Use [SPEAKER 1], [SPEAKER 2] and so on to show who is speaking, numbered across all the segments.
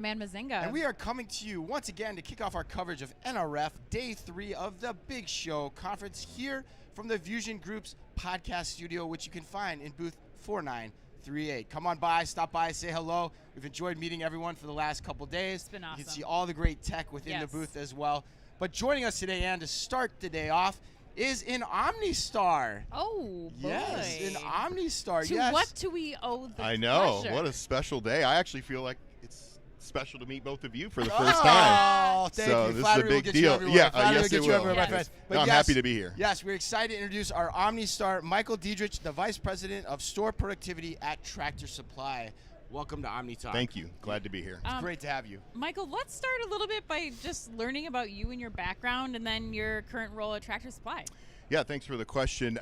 [SPEAKER 1] Man Mazinga.
[SPEAKER 2] And we are coming to you once again to kick off our coverage of NRF Day 3 of the Big Show Conference here from the VusionGroup's Podcast Studio, which you can find in booth 4938. Come on by, stop by, say hello. We've enjoyed meeting everyone for the last couple days.
[SPEAKER 1] It's been awesome.
[SPEAKER 2] You can see all the great tech within the booth as well. But joining us today, and to start the day off, is an OmniStar.
[SPEAKER 1] Oh, boy.
[SPEAKER 2] Yes, an OmniStar.
[SPEAKER 1] To
[SPEAKER 2] yes.
[SPEAKER 1] what do we owe the
[SPEAKER 3] I know.
[SPEAKER 1] pleasure?
[SPEAKER 3] What a special day. I actually feel like it's special to meet both of you for the first time.
[SPEAKER 2] Oh, thank
[SPEAKER 3] So
[SPEAKER 2] you.
[SPEAKER 3] this
[SPEAKER 2] Flattery
[SPEAKER 3] is a
[SPEAKER 2] will
[SPEAKER 3] big
[SPEAKER 2] get
[SPEAKER 3] deal.
[SPEAKER 2] you everywhere.
[SPEAKER 3] Yeah,
[SPEAKER 2] Flattery will
[SPEAKER 3] yes,
[SPEAKER 2] get
[SPEAKER 3] it
[SPEAKER 2] you
[SPEAKER 3] will.
[SPEAKER 2] everywhere, my
[SPEAKER 1] Yes.
[SPEAKER 2] friend. But
[SPEAKER 3] No, I'm
[SPEAKER 2] yes,
[SPEAKER 3] happy to be here.
[SPEAKER 2] Yes, we're excited to introduce our OmniStar, Michael Diedrich, the Vice President of Store Productivity at Tractor Supply. Welcome to OmniTalk.
[SPEAKER 3] Thank you. Glad to be here.
[SPEAKER 2] It's great to have you.
[SPEAKER 1] Michael, let's start a little bit by just learning about you and your background and then your current role at Tractor Supply.
[SPEAKER 3] Yeah, thanks for the question.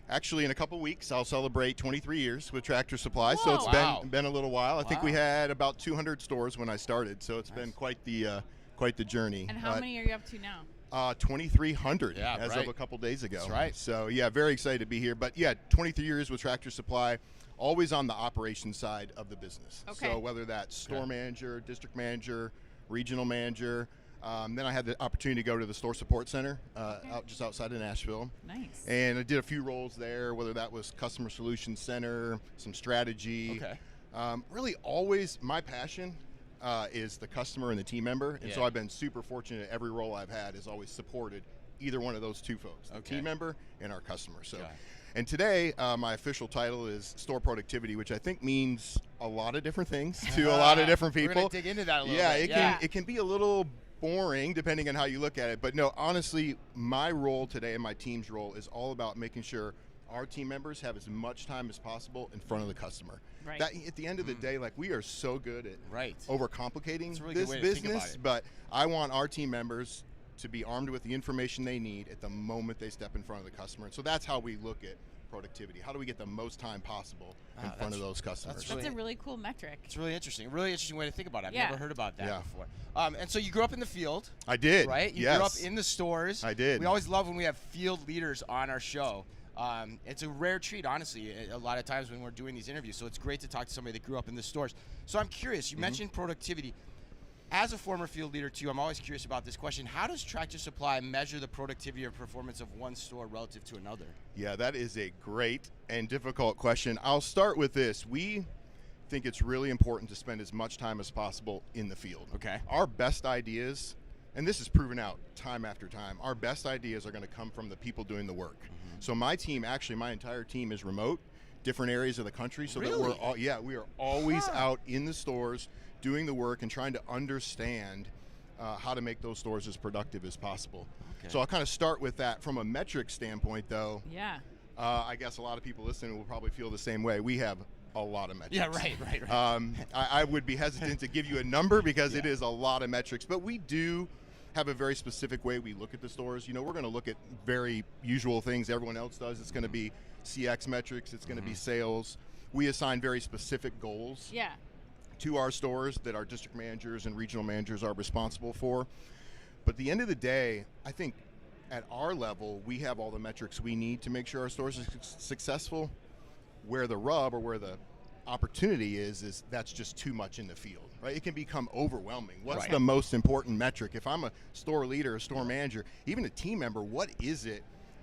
[SPEAKER 3] Actually, in a couple weeks, I'll celebrate 23 years with Tractor Supply, so it's
[SPEAKER 2] Wow.
[SPEAKER 3] been a little while. I think we
[SPEAKER 2] Wow.
[SPEAKER 3] had about 200 stores when I started, so it's been quite the journey.
[SPEAKER 1] And how many are you up to now?
[SPEAKER 3] 2,300
[SPEAKER 2] Yeah,
[SPEAKER 3] as
[SPEAKER 2] right.
[SPEAKER 3] of a couple days ago.
[SPEAKER 2] That's right.
[SPEAKER 3] So yeah, very excited to be here. But yeah, 23 years with Tractor Supply, always on the operations side of the business.
[SPEAKER 1] Okay.
[SPEAKER 3] So whether that's store manager, district manager, regional manager. Then I had the opportunity to go to the store support center out just outside of Nashville.
[SPEAKER 1] Nice.
[SPEAKER 3] And I did a few roles there, whether that was customer solutions center, some strategy.
[SPEAKER 2] Okay.
[SPEAKER 3] Really always my passion is the customer and the team member. And so
[SPEAKER 2] Yeah.
[SPEAKER 3] I've been super fortunate. Every role I've had has always supported either one of those two folks, the team member and our customer. So, and today my official title is store productivity, which I think means a lot of different things to a lot of different people.
[SPEAKER 2] We're going to dig into that a little bit.
[SPEAKER 3] It can be a little boring depending on how you look at it, but no, honestly, my role today and my team's role is all about making sure our team members have as much time as possible in front of the customer.
[SPEAKER 1] Right.
[SPEAKER 3] That at the end of the day, like, we are so good at overcomplicating
[SPEAKER 2] That's a really
[SPEAKER 3] this
[SPEAKER 2] good way to think about
[SPEAKER 3] business,
[SPEAKER 2] it.
[SPEAKER 3] but I want our team members to be armed with the information they need at the moment they step in front of the customer. And so that's how we look at productivity. How do we get the most time possible in front of those customers?
[SPEAKER 1] That's a really cool metric.
[SPEAKER 2] It's really interesting. A really interesting way to think about it. I've
[SPEAKER 1] Yeah.
[SPEAKER 2] never heard about that before. And so you grew up in the field.
[SPEAKER 3] I did.
[SPEAKER 2] Right? You grew up in the stores.
[SPEAKER 3] I did.
[SPEAKER 2] We always love when we have field leaders on our show. It's a rare treat, honestly, a lot of times when we're doing these interviews. So it's great to talk to somebody that grew up in the stores. So I'm curious. You mentioned productivity. As a former field leader, too, I'm always curious about this question. How does Tractor Supply measure the productivity or performance of one store relative to another?
[SPEAKER 3] Yeah, that is a great and difficult question. I'll start with this. We think it's really important to spend as much time as possible in the field.
[SPEAKER 2] Okay.
[SPEAKER 3] Our best ideas, and this is proven out time after time, our best ideas are going to come from the people doing the work. So my team, actually my entire team is remote, different areas of the country, so that we are always out in the stores doing the work and trying to understand how to make those stores as productive as possible. Okay. So I'll kind of start with that. From a metric standpoint, though, I guess a lot of people listening will probably feel the same way. We have a lot of metrics.
[SPEAKER 2] Yeah, right.
[SPEAKER 3] I would be hesitant to give you a number because it is a lot of metrics, but we do have a very specific way we look at the stores. You know, we're going to look at very usual things everyone else does. It's going to be CX metrics. It's going to be sales. We assign very specific goals to our stores that our district managers and regional managers are responsible for. But at the end of the day, I think at our level, we have all the metrics we need to make sure our stores are successful. Where the rub or where the opportunity is that's just too much in the field, right? It can become overwhelming. What's the most important metric? If I'm a store leader, a store manager, even a team member, what is it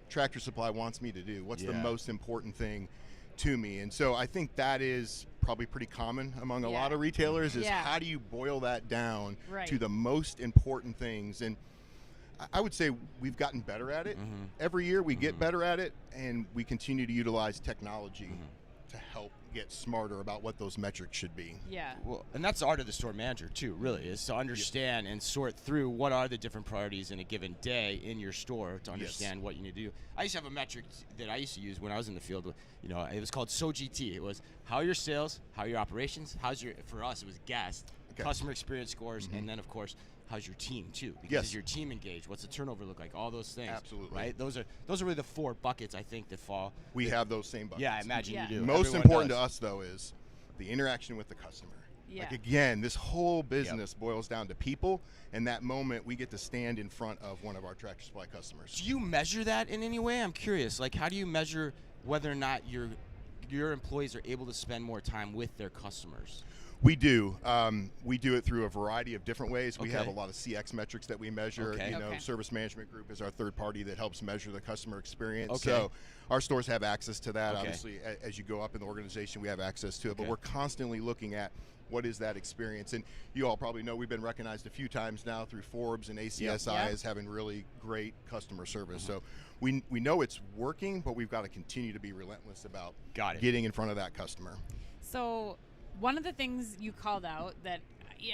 [SPEAKER 3] Tractor Supply wants me to do? What's the most important thing to me? And so I think that is probably pretty common among a lot of retailers is how do you boil that down to the most important things? And I would say we've gotten better at it. Every year we get better at it, and we continue to utilize technology to help get smarter about what those metrics should be.
[SPEAKER 1] Yeah.
[SPEAKER 2] Well, and that's the art of the store manager too, really, is to understand and sort through what are the different priorities in a given day in your store to understand what you need to do. I used to have a metric that I used to use when I was in the field. You know, it was called SOGT. It was how are your sales, how are your operations, for us it was guest, customer experience scores, and then of course how's your team too? Because is your team engaged? What's the turnover look like? All those things.
[SPEAKER 3] Absolutely.
[SPEAKER 2] Right? Those are really the four buckets I think that fall.
[SPEAKER 3] We have those same buckets.
[SPEAKER 2] Yeah, I imagine you do.
[SPEAKER 3] Most
[SPEAKER 2] Everyone
[SPEAKER 3] important
[SPEAKER 2] does.
[SPEAKER 3] to us though is the interaction with the customer.
[SPEAKER 1] Yeah.
[SPEAKER 3] Like again, this whole business boils down to people, and that moment we get to stand in front of one of our Tractor Supply customers.
[SPEAKER 2] Do you measure that in any way? I'm curious. Like, how do you measure whether or not your employees are able to spend more time with their customers?
[SPEAKER 3] We do. We do it through a variety of different ways. We
[SPEAKER 2] Okay.
[SPEAKER 3] have a lot of CX metrics that we measure.
[SPEAKER 2] Okay.
[SPEAKER 3] You know,
[SPEAKER 1] Okay.
[SPEAKER 3] Service Management Group is our third party that helps measure the customer experience.
[SPEAKER 2] Okay.
[SPEAKER 3] So our stores have access to that.
[SPEAKER 2] Okay.
[SPEAKER 3] Obviously, as you go up in the organization, we have access to it. But
[SPEAKER 2] Okay.
[SPEAKER 3] we're constantly looking at what is that experience. And you all probably know we've been recognized a few times now through Forbes and ACSI
[SPEAKER 1] Yep.
[SPEAKER 3] as having really great customer service. So we know it's working, but we've got to continue to be relentless about
[SPEAKER 2] Got it.
[SPEAKER 3] getting in front of that customer.
[SPEAKER 1] So one of the things you called out that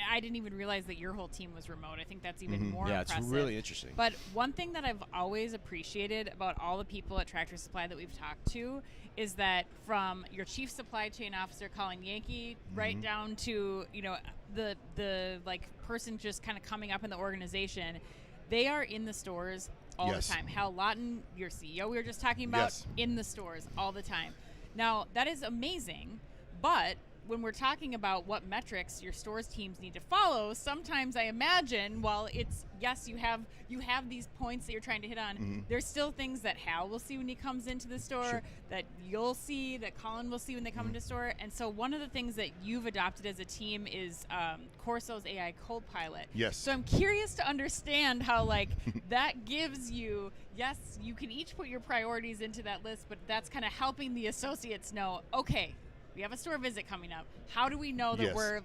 [SPEAKER 1] I didn't even realize that your whole team was remote. I think that's even more
[SPEAKER 2] Yeah, it's
[SPEAKER 1] impressive.
[SPEAKER 2] really interesting.
[SPEAKER 1] But one thing that I've always appreciated about all the people at Tractor Supply that we've talked to is that from your chief supply chain officer Colin Yankee right down to, you know, the like person just kind of coming up in the organization, they are in the stores all
[SPEAKER 3] Yes.
[SPEAKER 1] the time. Hal Lawton, your CEO we were just talking about,
[SPEAKER 3] Yes.
[SPEAKER 1] in the stores all the time. Now, that is amazing, but when we're talking about what metrics your stores teams need to follow, sometimes I imagine while it's yes, you have these points that you're trying to hit on, there's still things that Hal will see when he comes into the store,
[SPEAKER 3] Sure.
[SPEAKER 1] that you'll see, that Colin will see when they come into store. And so one of the things that you've adopted as a team is Quorso's AI co-pilot.
[SPEAKER 3] Yes.
[SPEAKER 1] So I'm curious to understand how like that gives you, yes, you can each put your priorities into that list, but that's kind of helping the associates know, okay, we have a store visit coming up. How do we know that
[SPEAKER 3] Yes.
[SPEAKER 1] we're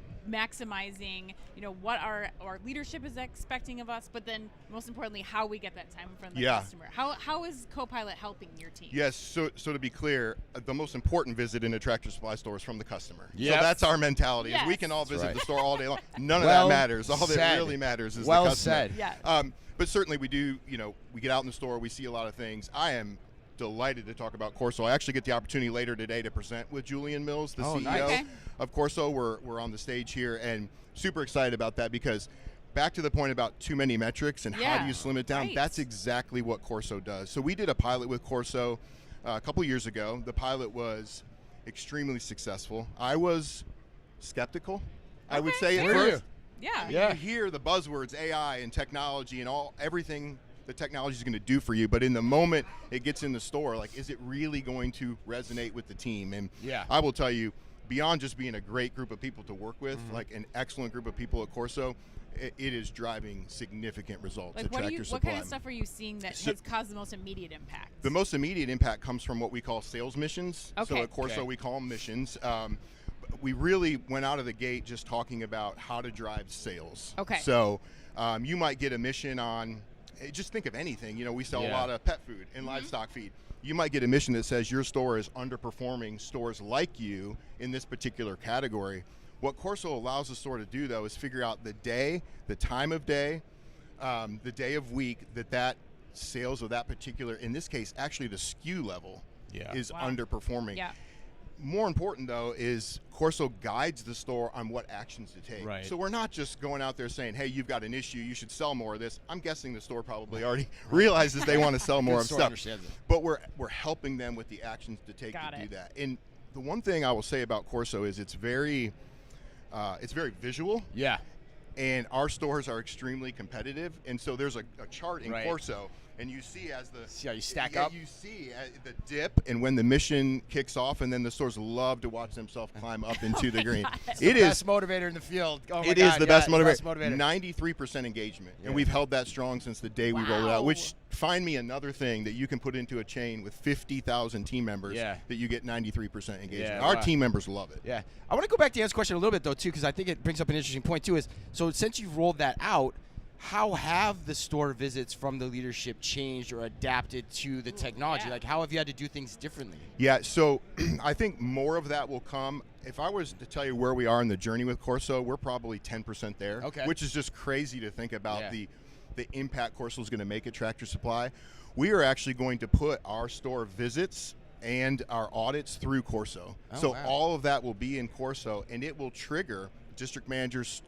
[SPEAKER 1] maximizing, you know, what our leadership is expecting of us, but then most importantly, how we get that time in front of the
[SPEAKER 3] Yeah.
[SPEAKER 1] customer? How is Copilot helping your team?
[SPEAKER 3] Yes, so to be clear, the most important visit in a Tractor Supply store is from the customer.
[SPEAKER 2] Yep.
[SPEAKER 3] So that's our mentality. Is we
[SPEAKER 1] Yes.
[SPEAKER 3] can all visit
[SPEAKER 2] right.
[SPEAKER 3] the store all day long. None of
[SPEAKER 2] Well
[SPEAKER 3] that matters. All that
[SPEAKER 2] said.
[SPEAKER 3] really matters is
[SPEAKER 2] Well
[SPEAKER 3] the customer.
[SPEAKER 2] said.
[SPEAKER 1] Yeah.
[SPEAKER 3] But certainly we do, you know, we get out in the store, we see a lot of things. I am delighted to talk about Quorso. I actually get the opportunity later today to present with Julian Mills, the
[SPEAKER 2] Oh,
[SPEAKER 3] CEO
[SPEAKER 2] nice.
[SPEAKER 1] Okay.
[SPEAKER 3] of Quorso. We're on the stage here and super excited about that because back to the point about too many metrics and how
[SPEAKER 1] Yeah.
[SPEAKER 3] do you slim it down,
[SPEAKER 1] Right.
[SPEAKER 3] that's exactly what Quorso does. So we did a pilot with Quorso a couple years ago. The pilot was extremely successful. I was skeptical, I would
[SPEAKER 1] Okay,
[SPEAKER 3] say at
[SPEAKER 1] fair.
[SPEAKER 2] Were you?
[SPEAKER 3] first.
[SPEAKER 1] Yeah.
[SPEAKER 2] Yeah.
[SPEAKER 3] You hear the buzzwords AI and technology and everything the technology is going to do for you, but in the moment it gets in the store, like, is it really going to resonate with the team? And
[SPEAKER 2] Yeah.
[SPEAKER 3] I will tell you, beyond just being a great group of people to work with, like an excellent group of people at Quorso, it is driving significant results
[SPEAKER 1] Like
[SPEAKER 3] at Tractor
[SPEAKER 1] what
[SPEAKER 3] Supply.
[SPEAKER 1] kind of stuff are you seeing that
[SPEAKER 3] So-
[SPEAKER 1] has caused the most immediate impact?
[SPEAKER 3] The most immediate impact comes from what we call sales missions. So
[SPEAKER 1] Okay.
[SPEAKER 3] at Quorso,
[SPEAKER 2] Okay.
[SPEAKER 3] we call them missions. We really went out of the gate just talking about how to drive sales.
[SPEAKER 1] Okay.
[SPEAKER 3] So you might get a mission on, just think of anything. You know, we sell a
[SPEAKER 2] Yeah.
[SPEAKER 3] lot of pet food and livestock feed. You might get a mission that says your store is underperforming stores like you in this particular category. What Quorso allows the store to do, though, is figure out the day, the time of day, the day of week that sales of that particular, in this case, actually the SKU level
[SPEAKER 2] Yeah.
[SPEAKER 3] is
[SPEAKER 1] Wow.
[SPEAKER 3] underperforming.
[SPEAKER 1] Yeah.
[SPEAKER 3] More important, though, is Quorso guides the store on what actions to take.
[SPEAKER 2] Right.
[SPEAKER 3] So we're not just going out there saying, hey, you've got an issue, you should sell more of this. I'm guessing the store probably already realizes they want to sell more
[SPEAKER 2] Good
[SPEAKER 3] of
[SPEAKER 2] store
[SPEAKER 3] stuff.
[SPEAKER 2] understands it.
[SPEAKER 3] But we're helping them with the actions to take
[SPEAKER 1] Got
[SPEAKER 3] to do
[SPEAKER 1] it.
[SPEAKER 3] that. And the one thing I will say about Quorso is it's very visual.
[SPEAKER 2] Yeah.
[SPEAKER 3] And our stores are extremely competitive, and so there's a chart in
[SPEAKER 2] Right.
[SPEAKER 3] Quorso, and you see as the
[SPEAKER 2] See how you stack up?
[SPEAKER 3] You see the dip, and when the mission kicks off, and then the stores love to watch themselves climb up into the green. It is
[SPEAKER 2] Best motivator in the field. Oh my
[SPEAKER 3] it
[SPEAKER 2] God,
[SPEAKER 3] is the
[SPEAKER 2] yeah,
[SPEAKER 3] best motivator. 93% engagement,
[SPEAKER 2] Yeah.
[SPEAKER 3] and we've held that strong since the day we rolled it
[SPEAKER 1] Wow.
[SPEAKER 3] out. Which find me another thing that you can put into a chain with 50,000 team members
[SPEAKER 2] Yeah.
[SPEAKER 3] that you get 93% engagement.
[SPEAKER 2] Yeah,
[SPEAKER 3] Our
[SPEAKER 2] wow.
[SPEAKER 3] team members love it.
[SPEAKER 2] Yeah. I want to go back to Anne's question a little bit, though, too, because I think it brings up an interesting point, too, is so since you've rolled that out, how have the store visits from the leadership changed or adapted to the technology?
[SPEAKER 1] yeah.
[SPEAKER 2] Like, how have you had to do things differently?
[SPEAKER 3] Yeah, so I think more of that will come. If I was to tell you where we are in the journey with Quorso, we're probably 10% there,
[SPEAKER 2] Okay.
[SPEAKER 3] which is just crazy to think about
[SPEAKER 2] Yeah.
[SPEAKER 3] the impact Quorso is going to make at Tractor Supply. We are actually going to put our store visits and our audits through Quorso.
[SPEAKER 2] Oh,
[SPEAKER 3] So
[SPEAKER 2] wow.
[SPEAKER 3] all of that will be in Quorso, and it will trigger district managers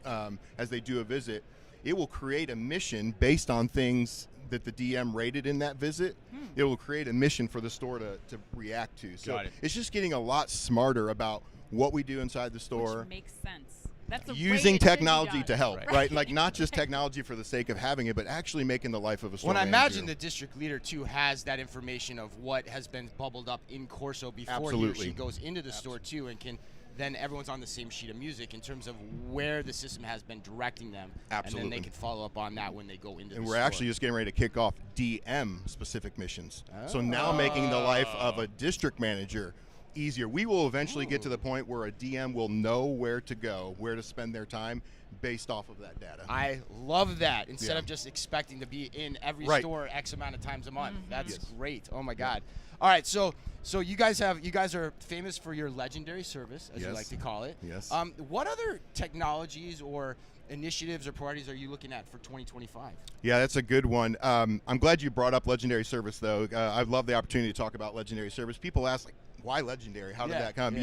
[SPEAKER 3] as they do a visit. It will create a mission based on things that the DM rated in that visit. It will create a mission for the store to react to. So
[SPEAKER 2] Got it.
[SPEAKER 3] it's just getting a lot smarter about what we do inside the store,
[SPEAKER 1] Which makes sense. That's the way
[SPEAKER 3] using
[SPEAKER 1] it should be
[SPEAKER 3] technology
[SPEAKER 1] done.
[SPEAKER 3] to help,
[SPEAKER 2] Right.
[SPEAKER 3] right? Like not just technology for the sake of having it, but actually making the life of a store
[SPEAKER 2] When I
[SPEAKER 3] manager.
[SPEAKER 2] imagine the district leader, too, has that information of what has been bubbled up in Quorso before he or
[SPEAKER 3] Absolutely.
[SPEAKER 2] she goes into the store, too, and can then everyone's on the same sheet of music in terms of where the system has been directing them.
[SPEAKER 3] Absolutely.
[SPEAKER 2] And then they can follow up on that when they go into
[SPEAKER 3] And
[SPEAKER 2] the
[SPEAKER 3] we're
[SPEAKER 2] store.
[SPEAKER 3] actually just getting ready to kick off DM specific missions. So now making the life of a district manager easier. We will eventually get to the point where a DM will know where to go, where to spend their time based off of that data.
[SPEAKER 2] I love that. Instead of just expecting to be in every store X amount of times a month. That's great. Oh my God. All right, so you guys are famous for your legendary service, as you like to call it.
[SPEAKER 3] Yes.
[SPEAKER 2] What other technologies or initiatives or priorities are you looking at for 2025?
[SPEAKER 3] Yeah, that's a good one. I'm glad you brought up legendary service, though. I love the opportunity to talk about legendary service. People ask, like, why legendary? How did that come?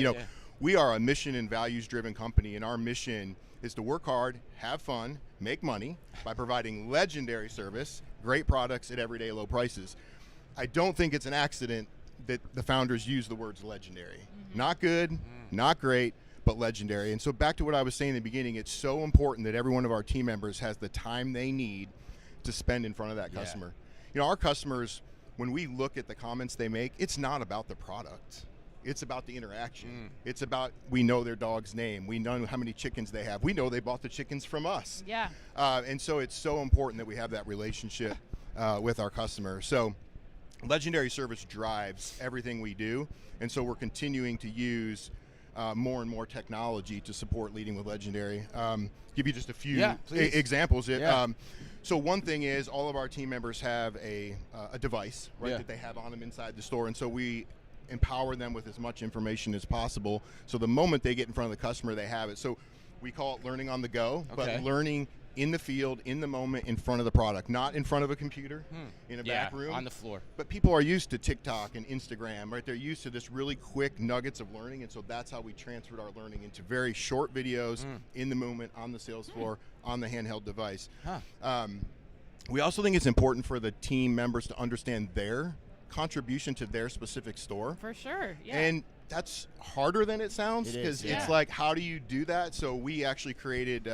[SPEAKER 3] We are a mission and values-driven company, and our mission is to work hard, have fun, make money by providing legendary service, great products at everyday low prices. I don't think it's an accident that the founders use the words legendary. Not good, not great, but legendary. And so back to what I was saying in the beginning, it's so important that every one of our team members has the time they need to spend in front of that customer. Our customers, when we look at the comments they make, it's not about the product. It's about the interaction. It's about, we know their dog's name. We know how many chickens they have. We know they bought the chickens from us.
[SPEAKER 1] Yeah.
[SPEAKER 3] And so it's so important that we have that relationship with our customer. So legendary service drives everything we do. And so we're continuing to use more and more technology to support leading with legendary. Give you just a few examples. So one thing is all of our team members have a device, that they have on them inside the store. And so we empower them with as much information as possible. So the moment they get in front of the customer, they have it. So we call it learning on the go, but learning in the field, in the moment, in front of the product, not in front of a computer, in a back room.
[SPEAKER 2] On the floor.
[SPEAKER 3] But people are used to TikTok and Instagram, right? They're used to this really quick nuggets of learning, and so that's how we transferred our learning into very short videos, in the moment, on the sales floor, on the handheld device. We also think it's important for the team members to understand their contribution to their specific store.
[SPEAKER 1] For sure, yeah.
[SPEAKER 3] And that's harder than it sounds, because it's like, how do you do that? So we actually created,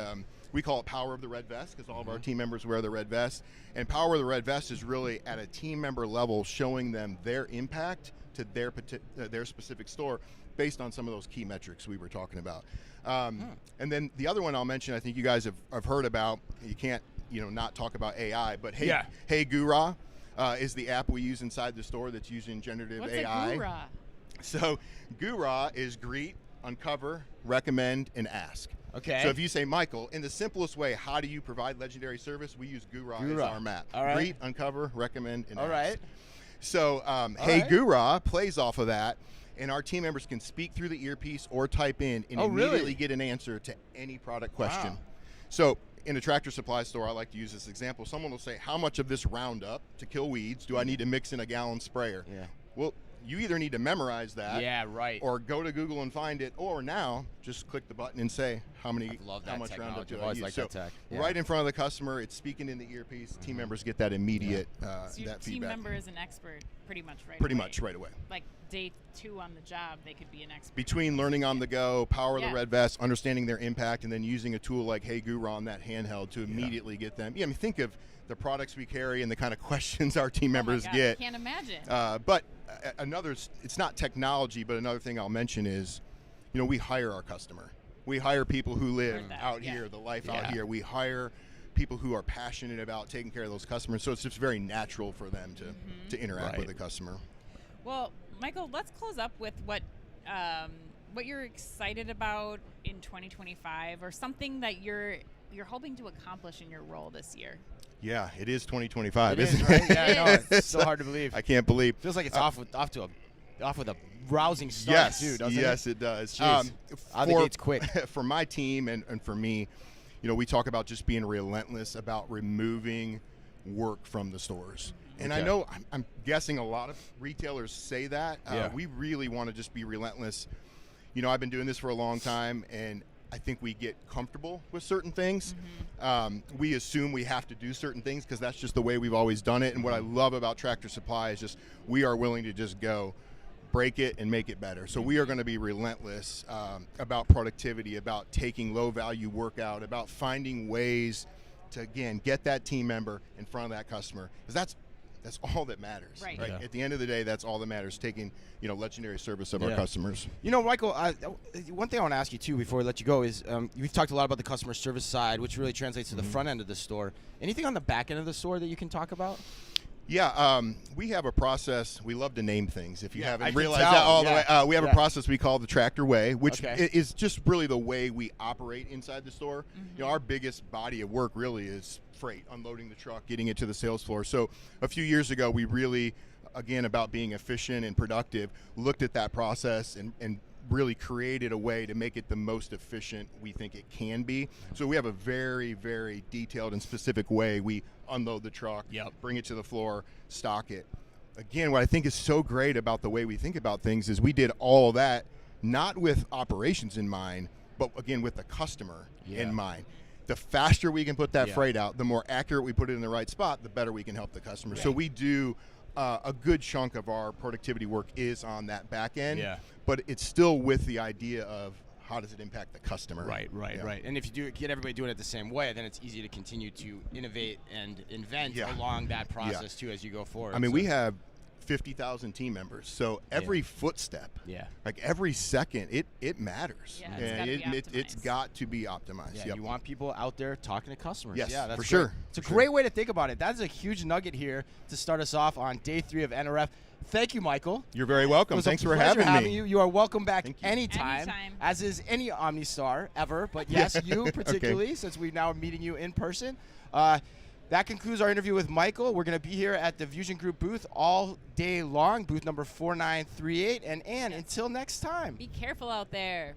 [SPEAKER 3] we call it Power of the Red Vest, because all of our team members wear the red vest. And Power of the Red Vest is really at a team member level, showing them their impact to their specific store based on some of those key metrics we were talking about. And then the other one I'll mention, I think you guys have heard about, you can't not talk about AI, but Hey Gura is the app we use inside the store that's using generative AI.
[SPEAKER 1] What's a Gura?
[SPEAKER 3] So Gura is greet, uncover, recommend, and ask.
[SPEAKER 2] Okay.
[SPEAKER 3] So if you say, Michael, in the simplest way, how do you provide legendary service? We use Gura as our map.
[SPEAKER 2] All right.
[SPEAKER 3] Greet, uncover, recommend, and ask.
[SPEAKER 2] All right.
[SPEAKER 3] So Gura plays off of that, and our team members can speak through the earpiece or type in and immediately get an answer to any product question.
[SPEAKER 2] Wow.
[SPEAKER 3] So in a Tractor Supply store, I like to use this example. Someone will say, how much of this Roundup to kill weeds do I need to mix in a gallon sprayer?
[SPEAKER 2] Yeah.
[SPEAKER 3] Well, you either need to memorize that, or go to Google and find it, or now just click the button and say how much Roundup do I use. So right in front of the customer, it's speaking in the earpiece. Team members get that immediate
[SPEAKER 1] So
[SPEAKER 3] that
[SPEAKER 1] your
[SPEAKER 3] feedback.
[SPEAKER 1] team member is an expert pretty much right away.
[SPEAKER 3] Pretty much right away.
[SPEAKER 1] Like day 2 on the job, they could be an expert.
[SPEAKER 3] Between learning on the go, Power of the Red Vest, understanding their impact, and then using a tool like Hey Gura on that handheld to immediately get them. I mean, think of the products we carry and the kind of questions our team members get.
[SPEAKER 1] I can't imagine.
[SPEAKER 3] But it's not technology, but another thing I'll mention is, we hire our customer. We hire people who live out here, the life out here. We hire people who are passionate about taking care of those customers, so it's just very natural for them to interact with the customer.
[SPEAKER 1] Well, Michael, let's close up with what you're excited about in 2025, or something that you're hoping to accomplish in your role this year.
[SPEAKER 3] Yeah, it is 2025,
[SPEAKER 2] It
[SPEAKER 3] isn't
[SPEAKER 2] is,
[SPEAKER 3] it?
[SPEAKER 2] right? Yeah, I know. It's so hard to believe.
[SPEAKER 3] I can't believe.
[SPEAKER 2] Feels like it's off with a rousing start too, doesn't it?
[SPEAKER 3] Yes, it does.
[SPEAKER 2] Out the gates quick.
[SPEAKER 3] For my team and for me, we talk about just being relentless about removing work from the stores. And I know, I'm guessing a lot of retailers say that. We really want to just be relentless. I've been doing this for a long time, and I think we get comfortable with certain things. We assume we have to do certain things because that's just the way we've always done it. And what I love about Tractor Supply is just we are willing to just go break it and make it better. So we are going to be relentless about productivity, about taking low value work out, about finding ways to, again, get that team member in front of that customer. Because That's all that matters.
[SPEAKER 1] Right.
[SPEAKER 2] Yeah.
[SPEAKER 3] At the end of the day, that's all that matters, taking, legendary service of our customers.
[SPEAKER 2] Michael, one thing I want to ask you, too, before we let you go is we've talked a lot about the customer service side, which really translates to the front end of the store. Anything on the back end of the store that you can talk about?
[SPEAKER 3] Yeah, we have a process. We love to name things. If you
[SPEAKER 2] I
[SPEAKER 3] haven't
[SPEAKER 2] can
[SPEAKER 3] realized
[SPEAKER 2] tell,
[SPEAKER 3] that all the way, we have a process we call the Tractor Way, which is just really the way we operate inside the store. Our biggest body of work really is freight, unloading the truck, getting it to the sales floor. So a few years ago, we really, again, about being efficient and productive, looked at that process and really created a way to make it the most efficient we think it can be. So we have a very, very detailed and specific way we unload the truck, bring it to the floor, stock it. Again, what I think is so great about the way we think about things is we did all of that not with operations in mind, but again with the customer in mind. The faster we can put that freight out, the more accurate we put it in the right spot, the better we can help the customer. So we do a good chunk of our productivity work is on that back end, but it's still with the idea of how does it impact the customer.
[SPEAKER 2] Right. And if you get everybody doing it the same way, then it's easy to continue to innovate and invent along that process too as you go forward.
[SPEAKER 3] I mean, we have 50,000 team members, so every footstep, like every second, it matters. It's got to be optimized.
[SPEAKER 2] You want people out there talking to customers.
[SPEAKER 3] Yes,
[SPEAKER 2] that's
[SPEAKER 3] for
[SPEAKER 2] great.
[SPEAKER 3] sure.
[SPEAKER 2] It's a great way to think about it. That's a huge nugget here to start us off on day 3 of NRF. Thank you, Michael.
[SPEAKER 3] You're very welcome. Thanks for having me.
[SPEAKER 2] You are welcome back anytime, as is any OmniStar ever. But yes, you particularly, since we now are meeting you in person. That concludes our interview with Michael. We're going to be here at the VusionGroup booth all day long, booth number 4938. And Ann, until next time.
[SPEAKER 1] Be careful out there.